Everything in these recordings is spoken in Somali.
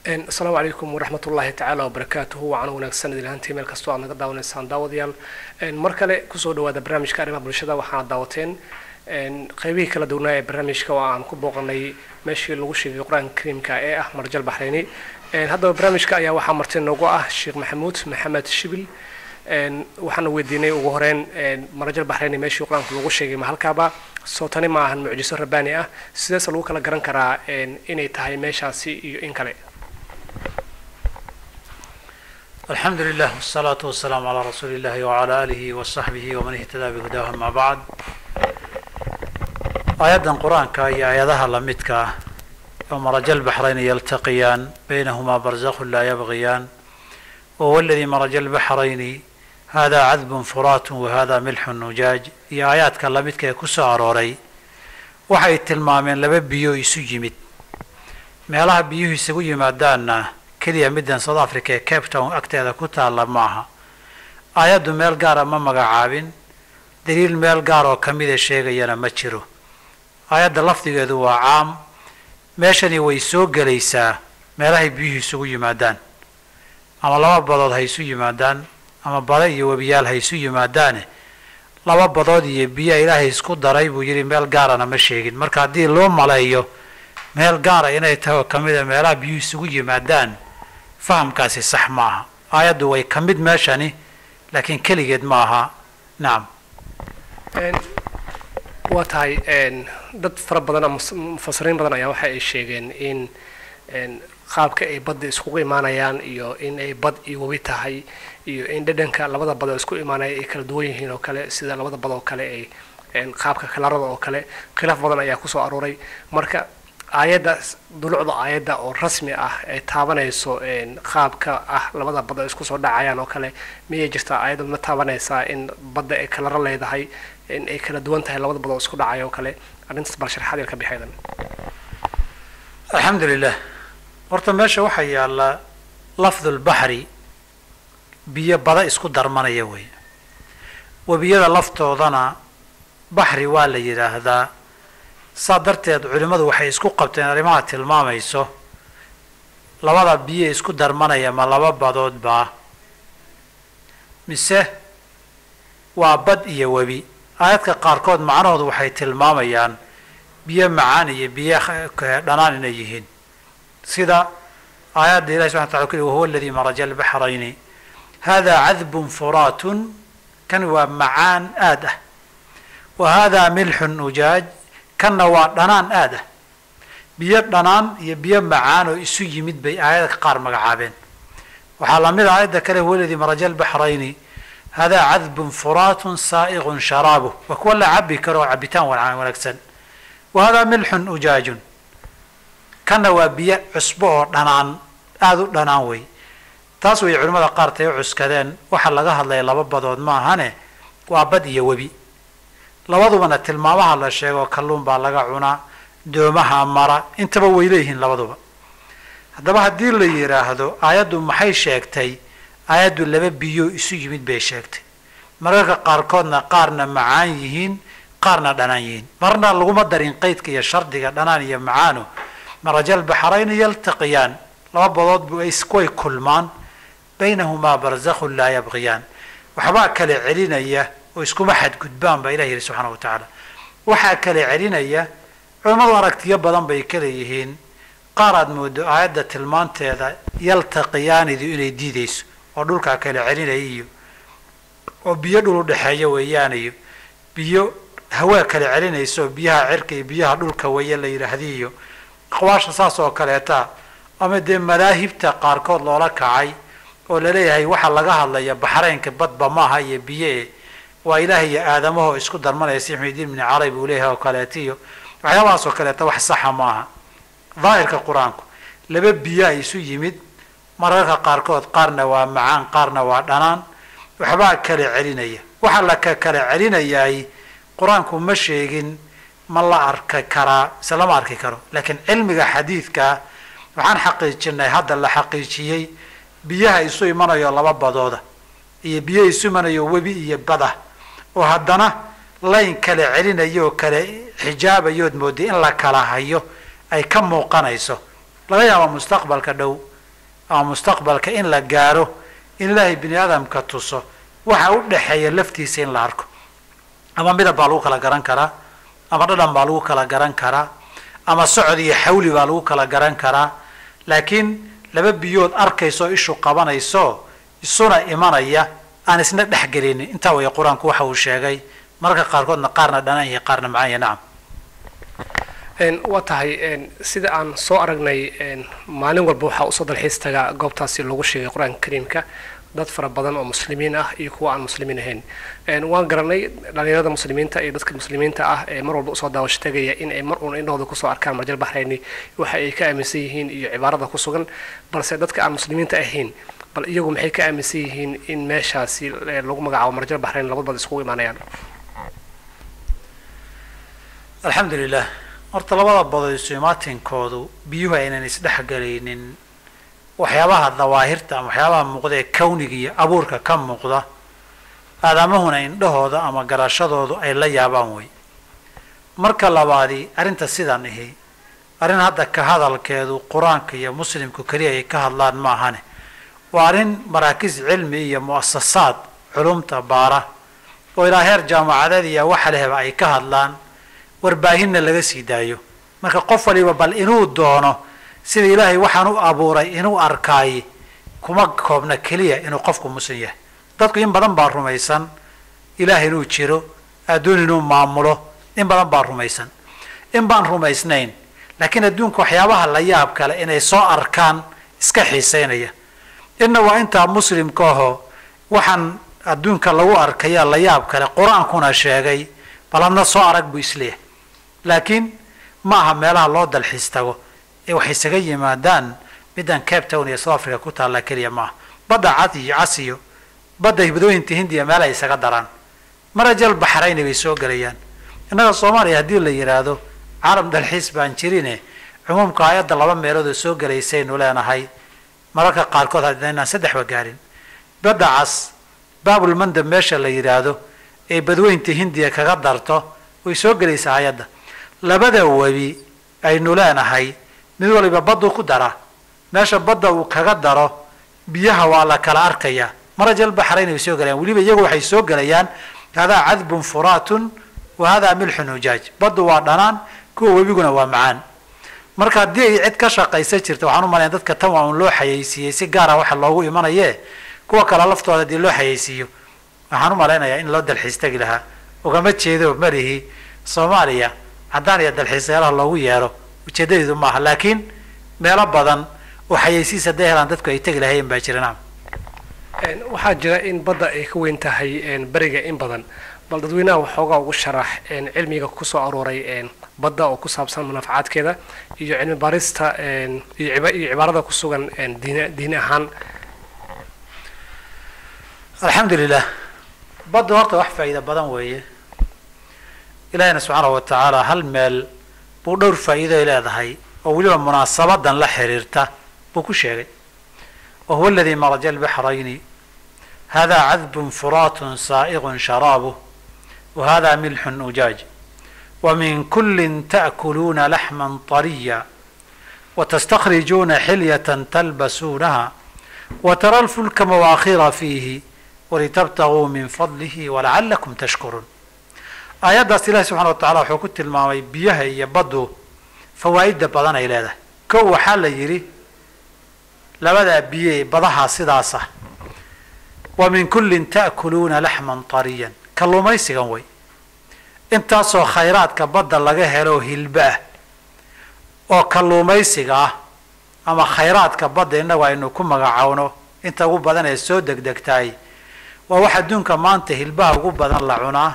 السلام عليكم ورحمة الله تعالى وبركاته وعنا ونكسن إلى أنتي ملك استوى من قدام ونسان داوديال مركلة كسود وهذا برنامج كريم بالشدة وحنا داوتين قيبي كلا دونا برنامج كوان كبوغني ماشي لغوشي في القرآن الكريم كأيه مرجع البحريني هذا البرنامج كأيه وحمرتين نوقع الشيخ محمد الشبل waxaan weydiinay ugu horeen marajal bahreyn meeshii quraanku lagu sheegay mahalkaaba sootani ma ahan mucjiso rabbaani ah sidaas lagu kala garan karaa inay tahay meeshaasi iyo in kale الحمد لله والصلاة والسلام على رسول الله وعلى آله وصحبه ومن اهتدى بهداه ما بعد آيات القرآن كأي آياتها لمتك يوم مرج البحرين يلتقيان بينهما برزخ لا يبغيان وهو الذي مرج البحرين هذا عذب فرات وهذا ملح نجاج يا آيات كلمتك يكسو عروري waxay tilmaameen laba biyo isu yimid meelaha biyuhu isugu yimaadaana kaliya middan South Africa Cape Town agteeda ku taala maaha aayadu meel gaar ah ma magacaabin daliil meel gaar oo kamid ah sheegayana ma jiro aayada lafdigeedu waa caam meeshani way soo galaysaa meelaha biyuhu isugu yimaadaan ama laba badood hay isu yimaadaan ama bada iyo wabiyaal hay isu yimaadaan laba badood iyo biyo Ilaahay isku daray buu yiri meel gaar ah ma sheegin marka hadii loo maleeyo meel gaar ah inay tahay kamid ah meelaha biyo isugu yimaadaan fahamkaasi sax maaha aayadu way kamid meeshani laakiin kaligeed maaha naam watahay dad fara badan mufassiriin badan ayaa waxa ay sheegeen in qaabka ay badda isku imaanayaan iyo in ay bad iyo wabi tahay iyo in dhadhanka labada bad isku imaanay ay kala duwan yihiin oo kale sida labada bad oo kale ay qaabka kalarada oo kale khilaaf badan ayaa ku soo arooray marka aayada dulucda aayada oo rasmi ah ay taabanayso qaabka ah labada bad isku soo dhacayaan oo kale miyay jirtaa aayada ma taabanaysa in badda ay kala leedahay in ay kala duwan tahay labada bad isku dhacay oo kale arintaas bal sharaxaad ka bixaydan alxamdulillah horta meesha waxa yaala lafdul bahri biyo bada isku darmanaya way wabiyada laftoodana bahri waa la yiraahdaa sadarteed culimadu waxay isku qabteen arimaha tilmaamayso labada biyo isku darmanaya ma laba badood ba mise waa bad iyo wabi aayadka qaarkood macnahoodu waxay tilmaamayaan biyo macaan iyo biyo dhanaan inay yihiin sida آيات الله سبحانه وتعالى وهو الذي مرج البحرين هذا عذب فرات كان معان آده وهذا ملح أجاج كان دنان آده بيد دنان يبيا معان ويسو يمد بي آيات قار مقعابين وحالا من آيات كله هو الذي مرج البحرين هذا عذب فرات سائغ شرابه وكل عبي كرو عبتان والعكسن وهذا ملح أجاج كان وبيا عصبه دنان aadu dhanaan way taas way culimada qaartay cuskadeen waxa laga hadlay laba badood ma ahane waa bad iyo wabi labadubana tilmaamaha la sheego kalluun baa laga cunaa doomaha mara intaba way leeyihiin labaduba haddaba haddii la yiraahdo aayadu maxay sheegtay aayadu laba biyo isu yimid bay sheegtay mararka qaarkoodna qaarna macaan yihiin qaarna dhanaan yihiin marna laguma darin qaydka iyo shardiga dhanaan iyo macaano marajal bahrayn yaltaqiyaan laba badood buu isku kulmaan baynahuma barzakh la yabghiyaan waxba kale celinaya oo isku maxad gudbaan ba Ilaahay subhanahu wa ta'ala waxa kale celinaya culimadu aragtiyo badan bay kale yihiin qaarad moodo aayada tilmaanteeda yaltaqiyaan inay diidayso oo dhulka kale celinayo oo biyo dhul u dhaxeeyo weeyaan iyo biyo hawa kale celinayso biyaha cirka iyo biyaha dhulka weeye la yiraahdiyo qawaasha saas oo kaleeta ama de malaahibta qaarkood loola kacay oo la leeyahay waxa laga hadlaya baxraynka badba maaha iyo biye waa Ilaahay iyo aadamaha isku darmanaysa Muhammad ibn Arabi uu leeyahay oo kaleetiyo waxyaabahaas oo kaleeta wax sax maaha daahirka quraanku laba biyo isu yimid mararka qaarkood qaarna waa macaan qaarna waa dhanaan waxba kale celinaya waxa la kale celinayay quraanku ma sheegin ma la arki karaa salama arki karo laakiin cilmiga xadiidka waxaan xaqiijinay hadda la xaqiijiyay biyaha isu imanayo laba badooda iyo biyo isu imanayo wabi iyo bada oo haddana layn kale celinayo kale xijaabayood mooday in la kala hayo ay ka muuqanayso laga yaaba mustaqbalka dhow ama mustaqbalka in la gaaro in ilaahay bini aadamka tuso waxa u dhexeeya laftiisa in la arko ama midab baa lagu kala garan karaa ama dhadhan baa lagu kala garan karaa ama socod iyo xawli baa lagu kala garan karaa laakiin laba biyood arkayso ishu qabanayso isuna imanaya aan isna dhexgelinin intaa way qur-aanku waxa uu sheegay marka qaarkoodna qaarna dhanaan iyo qaarna macaan iyo nacam waa tahay sida aan soo aragnay maalin walba waxaa usoo dalxiis taga goobtaasi lagu sheegay qur-aanka kariimka dad fara badan oo muslimiin ah iyo kuwa aan muslimiin ahayn waan garanay dhalinyarada muslimiinta iyo dadka muslimiinta ah ee mar walba usoo daawasho tagaya in ay mar uun indhahooda kusoo arkaan marjal baxrayni waxa ay ka aaminsan yihiin iyo cibaarada ku sugan balse dadka aan muslimiinta ahayn bal iyagu maxay ka aaminsan yihiin in meeshaasi lagu magacaabo marjal baxrayn labadbad iskugu imaanayaan alxamdulilah horta labada badood isu imaatinkoodu biyuhu aynan isdhexgelaynin waxyaabaha dawaahirta ama waxyaabaha muuqda ee kawniga iyo abuurka ka muuqda aadamahuna indhahooda ama garashadoodu ay la yaabaan wey marka labaadii arrinta sidaan ahi arrin hadda ka hadalkeedu qur-aanka iyo muslimku keliya ay ka hadlaan ma ahane waa arrin maraakiis cilmi iyo mu'asasaad culumta baara oo ilaa heer jaamacadeed iyo waxa lehba ay ka hadlaan warbaahinna laga sii daayo marka qof waliba bal inuu doono sida ilaahay waxaan u abuuray inuu arkaaye kuma koobna keliya inuu qofku muslim yahay dadku in badan baa rumaysan ilaah inuu jiro adduun inuu maamulo in badan baa rumaysan in baan rumaysnayn laakiin adduunka waxyaabaha la yaab kale inay soo arkaan iska xiiseynaya inna waa intaa muslimka ahoo waxaan adduunka lagu arkaya la yaab kale qur-aankuna sheegay bal hadna soo arag buu isleeyahay laakiin ma aha meelaha loo dalxiis tago ee waxay isaga yimaadaan middan Cape Town iyo South Africa ku taalla keliya maaha badda cad iyo casiyo badda hibadooyinta hindiya meel ay isaga daraan marajal baxrayni bay soo galayaan innaga soomaaliya haddii la yidhaahdo caalam dalxiis baan jirine cumuumka aayadda laba meelood oo soo galaysaynu leenahay mararka qaarkood haddinaan saddexba gaarin badda cas baabul mandab meesha la yidhaahdo ee badweynta hindiya kaga darto way soo galaysaa aayadda labada webi aynu leenahay mid waliba baddu ku dara meesha badda uu kaga daro biyaha waa la kala arkayaa marajal baxrayn ay soo galayaan weliba iyagu waxay soo galayaan hadaa cadbun furaatun wa hadaa milxun ujaaj baddu waa dhanaan kuwa webiguna waa macaan marka haddii ay cid ka shaqaysa jirta waxaan u malayn dadka tan waa un loo xayeysiiyey si gaara waxa loogu imanaye kuwa kale laftooda haddii loo xayeysiiyo waxaan u malaynayaa in loo dalxiis tagi lahaa ugama jeedo malihi soomaaliya haddaan iyo dalxiisayaalaha loogu yeero ujeedadeedu maaha laakiin meelo badan oo xayeysiis hadday helaan dadku ay tegi lahayen baa jira nacam waxaa jira in badda ay ka weyn tahay beriga in badan bal dadweynaha waxoogaa ugu sharax cilmiga kusoo arooray badda oo ku saabsan munaafacaadkeeda iyo cilmi baarista iyo cibaarada ku sugan diin ahaan alxamdulilah baddu horta wax faa'iida badan weeye ilaahina subxaanahu wa tacaala hal meel buu dhowr faa'iido ay leedahay oo weliba munaasabadan la xiriirta buu ku sheegay wa huwa aladii maraja albaxrayni hada cadbun furaatun saa'iqun sharaabuh wa hada milxun ujaaj wa min kullin ta'kuluuna laxman طariya وتستخرجون حلية تلبسونها وترى الفلك مواخر فيه ولتبتغوا من فضله ولعلكم تشكرون aayaddaas ilaahi subxana wa tacala wuxuu ku tilmaamay biyaha iyo baddu fawaa'idda badan ay leedahay kow waxaa la yidhi labadaa biye badaha sidaas ah wa min kullin ta'kuluuna laxman طariyan kalluumaysigan way intaasoo khayraadka badda laga helo hilba ah oo kalluumaysiga ah ama khayraadka badda innagu aynu ku magacaawno inta ugu badan ee soo degdegtaay waa wax adduunka maanta hilbaha ugu badan la cunaa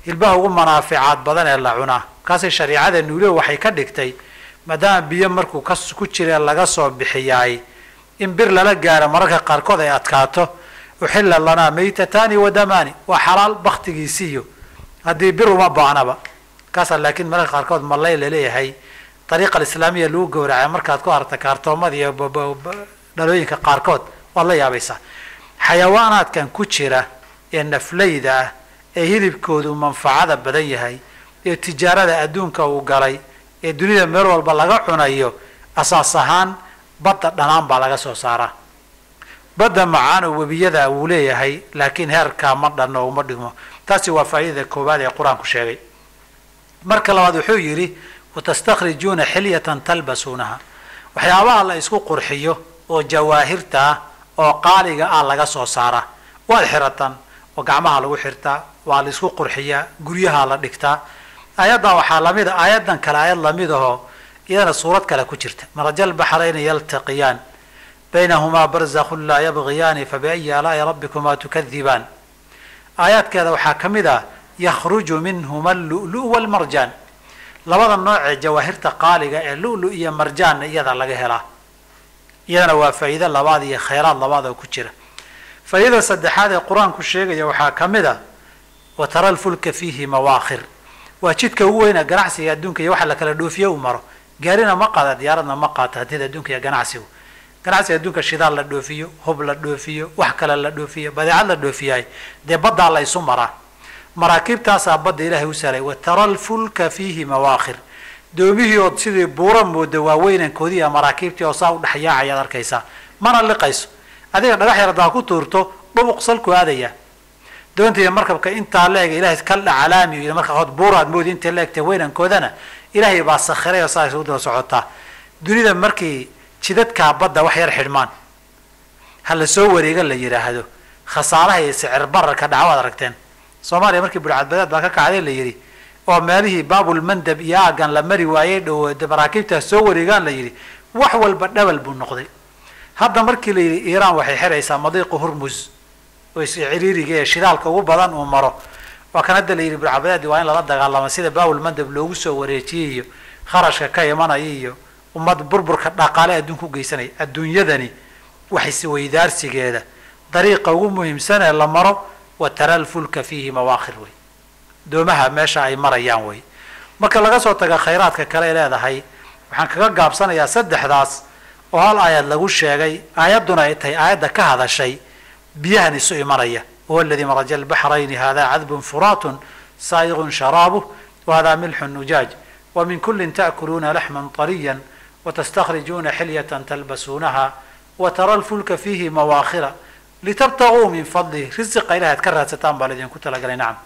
hilbaha ugu manaaficaad badan ee la cunaa kaasay shariicada nuuliyo waxay ka dhigtay maadaama biyo markuu ku jira laga soo bixiyaay in bir lala gaaro mararka qaarkood ay adkaato uxilla lanaa maytatani wa damani waa xalaal baktigiisiiyo haddii bir uma baahnaba kaasaa laakiin mararka qaarkood malay laleeyahay dariiqa alislaamiya lagu gowracay markaad ku aragta kaartoomada iyo dhalooyinka qaarkood waad la yaabaysaa xayawaanaadkan ku jira ee naflayda ah ee hilibkoodu manfacada badan yahay ee tijaarada adduunka uu galay ee dunida meel walba laga cunayo asaas ahaan badda dhanaan baa laga soo saaraa badda macaan oo webiyada uu leeyahay laakiin heerkaa ma dhanno uma dhigmo taasi waa faa'iidada koowaad ee qur-aanku sheegay marka labaad wuxuu yidhi watastakhrijuuna xilyatan talbasuunaha waxyaabaha la isku qurxiyo oo jawaahirta ah oo qaaliga ah laga soo saaraa waad xiratan oo gacmaha lagu xirtaa waa la isku qurxiyaa guryaha la dhigtaa aayaddan waxaa lamid a aayaddan kale aayad lamid ahoo iyadana suurad kale ku jirta marajal baxrayni yaltaqiyaan baynahumaa barzakhun laa yabgiyaani fabiayi aalaa'i rabbikumaa tukadibaan aayaadkeeda waxaa ka mid ah yakhruju minhuma allu'lu' walmarjaan labada noocee jawaahirta qaaliga ee lu'lu iyo marjaanna iyada laga helaa iyadana waa faa'iido labaad iyo khayraad labaad oo ku jira faa'iidada saddexaad ee qur-aanku sheegaya waxaa ka mid a wa tara alfulka fiihi mawaakhir waa jidka ugu weyna ganacsiga adduunka iyo waxa la kala dhoofiyo u maro gaarina ma qaada diyaaradna ma qaata hadida adduunka iyo ganacsiga adduunka shidaal la dhoofiyo hub la dhoofiyo wax kale la dhoofiyo badeecad la dhoofiyahay dee baddaa la isu maraa maraakiibtaasaa badda ilaahay u saaray wa tara alfulka fiihi mawaakhir doomihii ood sidii buura mooda waaweynankoodii iyo maraakiibtii oo saa u dhexyaacayaad arkaysaa mana liqayso adiga dhagax yar haddaa ku tuurto dhubuq salku aadaya doontiiya markabka intaa la-eg ilahay kaldha calaami yidhi marka hood buuraad moodi intay la egtay weynankoodana ilaahay baa sakhiray oo saa isugu daba socotaa dunida markii jidadkaa badda wax yar xidhmaan ha la soo wareega la yidhaahdo khasaaraha iyo sicir bararka dhaca waad aragteen soomaaliya markii burcadbadeed baa ka kacday la yidhi oo meelihii baabulmandab iyo aagan la mari waayey dhow maraakiibtaas soo wareegaan la yidhi wax walba dhawal buu noqday hadda markii la yidhi iiraan waxay xiraysaa madiiqu hurmus oo isciriiriga ee shidaalka ugu badan uu maro waa kan hadda la yidhi burcadbadeed waa in lala dagaalamo sida baabulmandab loogu soo wareejiyey iyo kharashka ka imanaya iyo ummad burburka dhaqaale adduunka u geysanaya adduunyadani wax isweydaarsigeeda dariiqa ugu muhiimsan ee la maro wa tara alfulka fiihi mawaakhir wey doomaha meesha ay marayaan wey marka laga soo taga khayraadka kale ay leedahay waxaan kaga gaabsanayaa saddexdaas oo hal aayad lagu sheegay aayadduna ay tahay aayadda ka hadashay biyahan isu imanaya huwa aladii maraja albaxrayni hada cadbun furaatun saa'iqun sharaabuh wahada milxun nujaaj ومن كل تأكلون لحما طريا وتستخرجون حلية تلبسونها وترى الفلك فيه مواخر لتبتغوا من فضله رزق إلهي تكرهت ستان بالذين كنت لقلي نعم